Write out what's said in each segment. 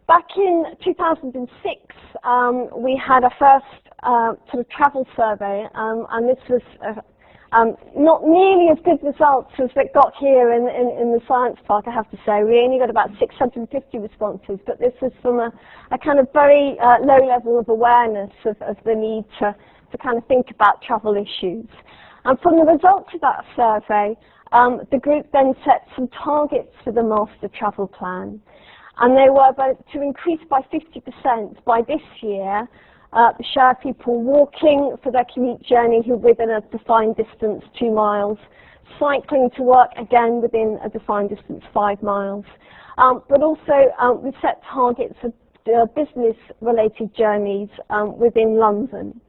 Back in 2006, we had a first sort of travel survey, and this was not nearly as good results as we got here in the science park, I have to say. We only got about 650 responses, but this was from a kind of very low level of awareness of the need to kind of think about travel issues. And from the results of that survey, the group then set some targets for the master travel plan. And they were to increase by 50% by this year the share of people walking for their commute journey who are within a defined distance, 2 miles, cycling to work again within a defined distance, 5 miles. But also we set targets of business-related journeys within London.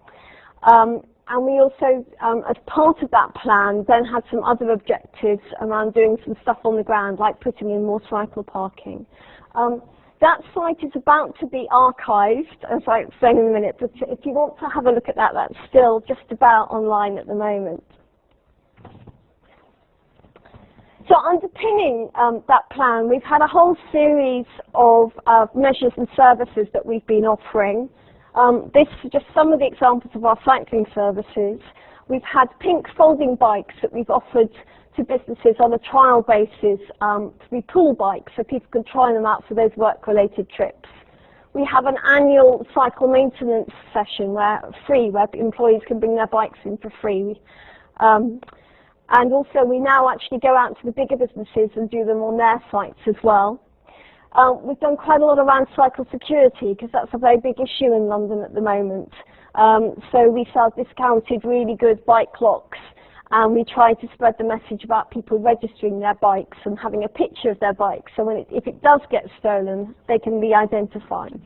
And we also, as part of that plan, then had some other objectives around doing some stuff on the ground, like putting in more cycle parking. That site is about to be archived, as I explain in a minute, but if you want to have a look at that, that's still just about online at the moment. So underpinning that plan, we've had a whole series of measures and services that we've been offering. This is just some of the examples of our cycling services. We've had pink folding bikes that we've offered to businesses on a trial basis to be pool bikes, so people can try them out for those work-related trips. We have an annual cycle maintenance session where employees can bring their bikes in for free. And also we now actually go out to the bigger businesses and do them on their sites as well. We've done quite a lot around cycle security because that's a very big issue in London at the moment. So we sell discounted, really good bike locks, and we try to spread the message about people registering their bikes and having a picture of their bike, so if it does get stolen, they can be identified.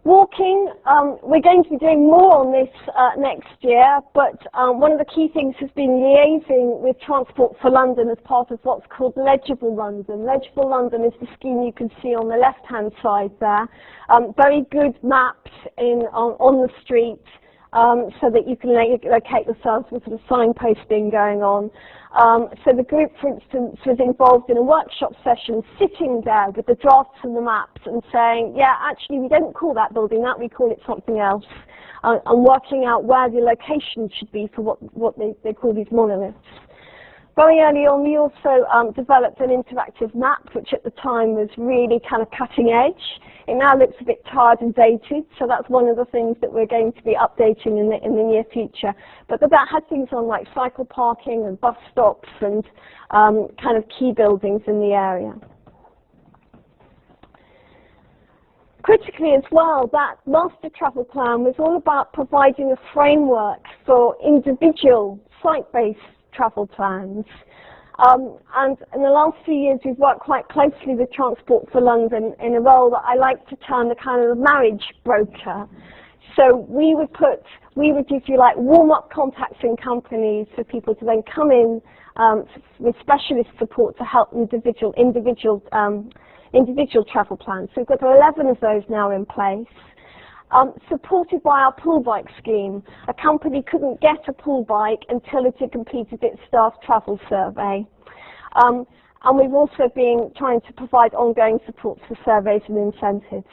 Walking, we're going to be doing more on this next year, but one of the key things has been liaising with Transport for London as part of what's called Legible London. Legible London is the scheme you can see on the left-hand side there. Very good maps on the street, so that you can locate yourselves with sort of signposting going on. So the group, for instance, was involved in a workshop session sitting there with the drafts and the maps and saying, yeah, actually we don't call that building that, we call it something else, and working out where the location should be for what they call these monoliths. Very early on, we also developed an interactive map, which at the time was really kind of cutting edge. It now looks a bit tired and dated, so that's one of the things that we're going to be updating in the near future. But that had things on like cycle parking and bus stops and kind of key buildings in the area. Critically as well, that master travel plan was all about providing a framework for individual site-based travel plans. And in the last few years we've worked quite closely with Transport for London in a role that I like to term the kind of marriage broker. So we would, if you like, warm-up contacts in companies for people to then come in with specialist support to help individual travel plans. So we've got 11 of those now in place. Supported by our pool bike scheme. A company couldn't get a pool bike until it had completed its staff travel survey. And we've also been trying to provide ongoing support for surveys and incentives.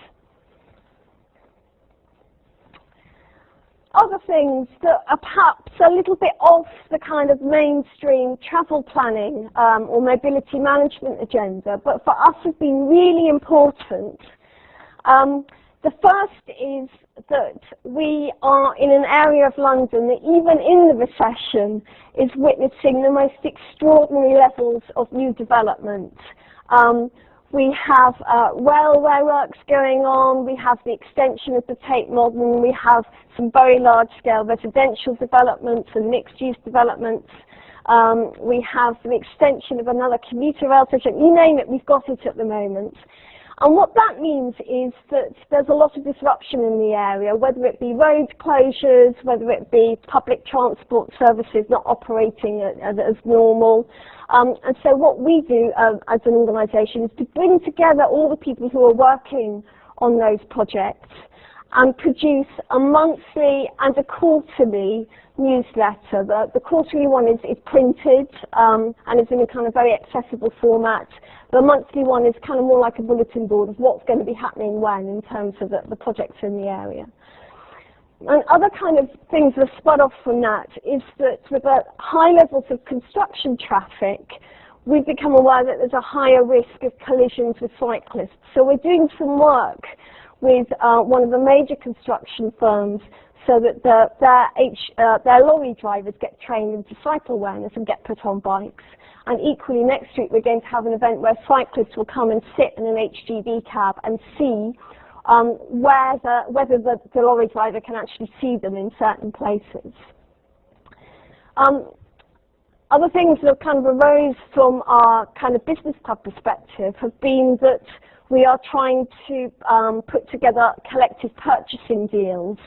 Other things that are perhaps a little bit off the kind of mainstream travel planning or mobility management agenda, but for us have been really important. The first is that we are in an area of London that even in the recession is witnessing the most extraordinary levels of new development. We have railway works going on, we have the extension of the Tate Modern, we have some very large-scale residential developments and mixed-use developments. We have the extension of another commuter rail station. You name it, we've got it at the moment. And what that means is that there's a lot of disruption in the area, whether it be road closures, whether it be public transport services not operating as normal. And so what we do as an organisation is to bring together all the people who are working on those projects and produce a monthly and a quarterly newsletter. The quarterly one is printed and is in a kind of very accessible format. The monthly one is kind of more like a bulletin board of what's going to be happening when in terms of the projects in the area. And other kind of things that are spun off from that is that with the high levels of construction traffic, we've become aware that there's a higher risk of collisions with cyclists. So we're doing some work with one of the major construction firms so that their lorry drivers get trained into cycle awareness and get put on bikes. And equally, next week we're going to have an event where cyclists will come and sit in an HGV cab and see whether the lorry driver can actually see them in certain places. Other things that have kind of arose from our kind of business club perspective have been that we are trying to put together collective purchasing deals.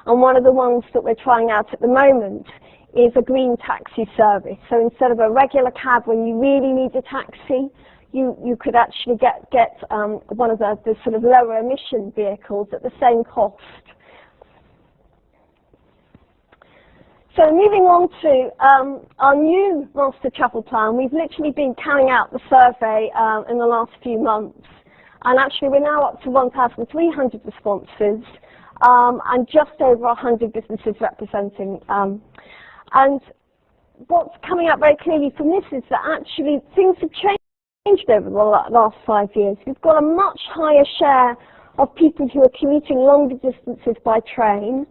And one of the ones that we're trying out at the moment is a green taxi service. So instead of a regular cab when you really need a taxi, you could actually get one of the sort of lower emission vehicles at the same cost. So moving on to our new master travel plan, we've literally been carrying out the survey in the last few months. And actually we're now up to 1,300 responses and just over 100 businesses representing. And what's coming out very clearly from this is that actually things have changed over the last 5 years. We've got a much higher share of people who are commuting longer distances by train,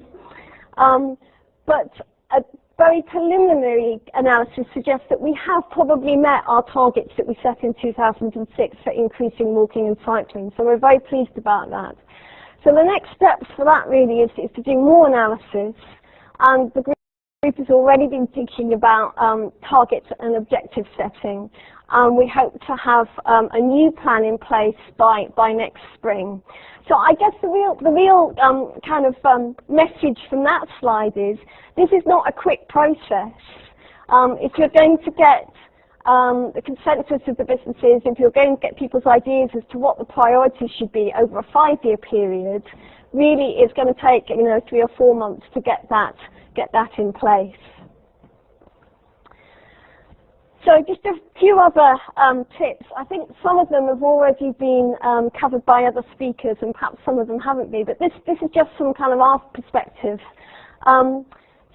but a very preliminary analysis suggests that we have probably met our targets that we set in 2006 for increasing walking and cycling, so we're very pleased about that. So the next steps for that really is to do more analysis, and the group has already been thinking about targets and objective setting. We hope to have a new plan in place by next spring. So I guess the real kind of message from that slide is this is not a quick process. If you're going to get the consensus of the businesses, if you're going to get people's ideas as to what the priorities should be over a 5-year period, really it's going to take 3 or 4 months to get that in place. So just a few other tips. I think some of them have already been covered by other speakers, and perhaps some of them haven't been, but this is just some kind of our perspective.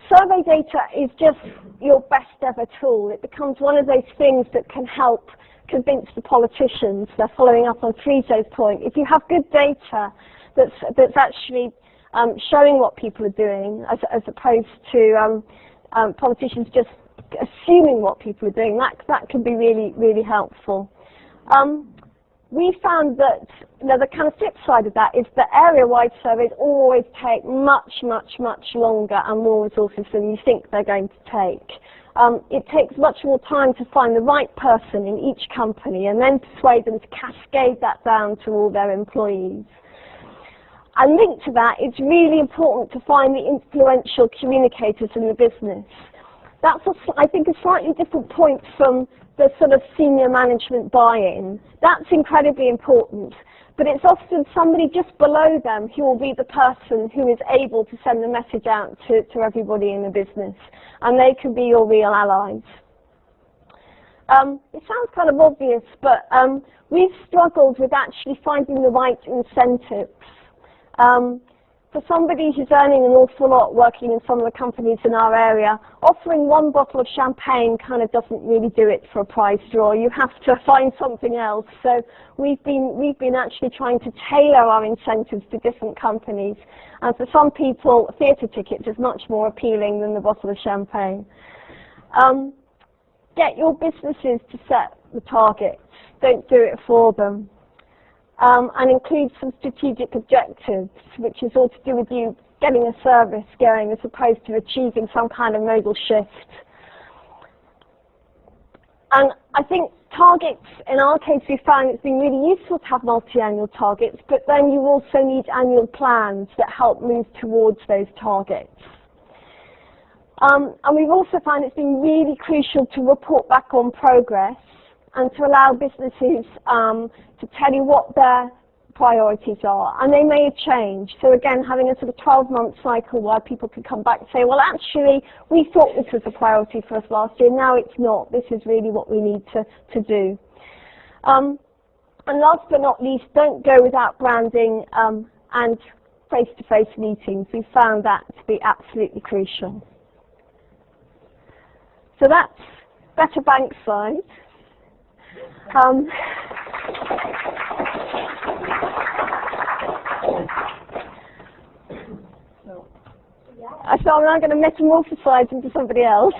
Survey data is just your best ever tool. It becomes one of those things that can help convince the politicians. They're following up on Friso's point. If you have good data that's actually showing what people are doing, as opposed to politicians just assuming what people are doing, that can be really, really helpful. We found that the kind of flip side of that is that area-wide surveys always take much, much, much longer and more resources than you think they're going to take. It takes much more time to find the right person in each company and then persuade them to cascade that down to all their employees. And linked to that, it's really important to find the influential communicators in the business. That's, I think, a slightly different point from the sort of senior management buy-in. That's incredibly important, but it's often somebody just below them who will be the person who is able to send the message out to everybody in the business, and they can be your real allies. It sounds kind of obvious, but we've struggled with actually finding the right incentives. For somebody who's earning an awful lot working in some of the companies in our area, offering 1 bottle of champagne kind of doesn't really do it for a prize draw. You have to find something else. So we've been actually trying to tailor our incentives to different companies. And for some people, theatre tickets is much more appealing than the bottle of champagne. Get your businesses to set the targets. Don't do it for them. And include some strategic objectives, which is all to do with you getting a service going as opposed to achieving some kind of modal shift. And I think targets, in our case, we found it's been really useful to have multi-annual targets, but then you also need annual plans that help move towards those targets. And we've also found it's been really crucial to report back on progress and to allow businesses to tell you what their priorities are, and they may have changed. So again, having a sort of 12-month cycle where people can come back and say, well, actually, we thought this was a priority for us last year, now it's not. This is really what we need to do. And last but not least, don't go without branding and face-to-face meetings. We found that to be absolutely crucial. So that's Better Bank slide. So I'm now going to metamorphosize into somebody else.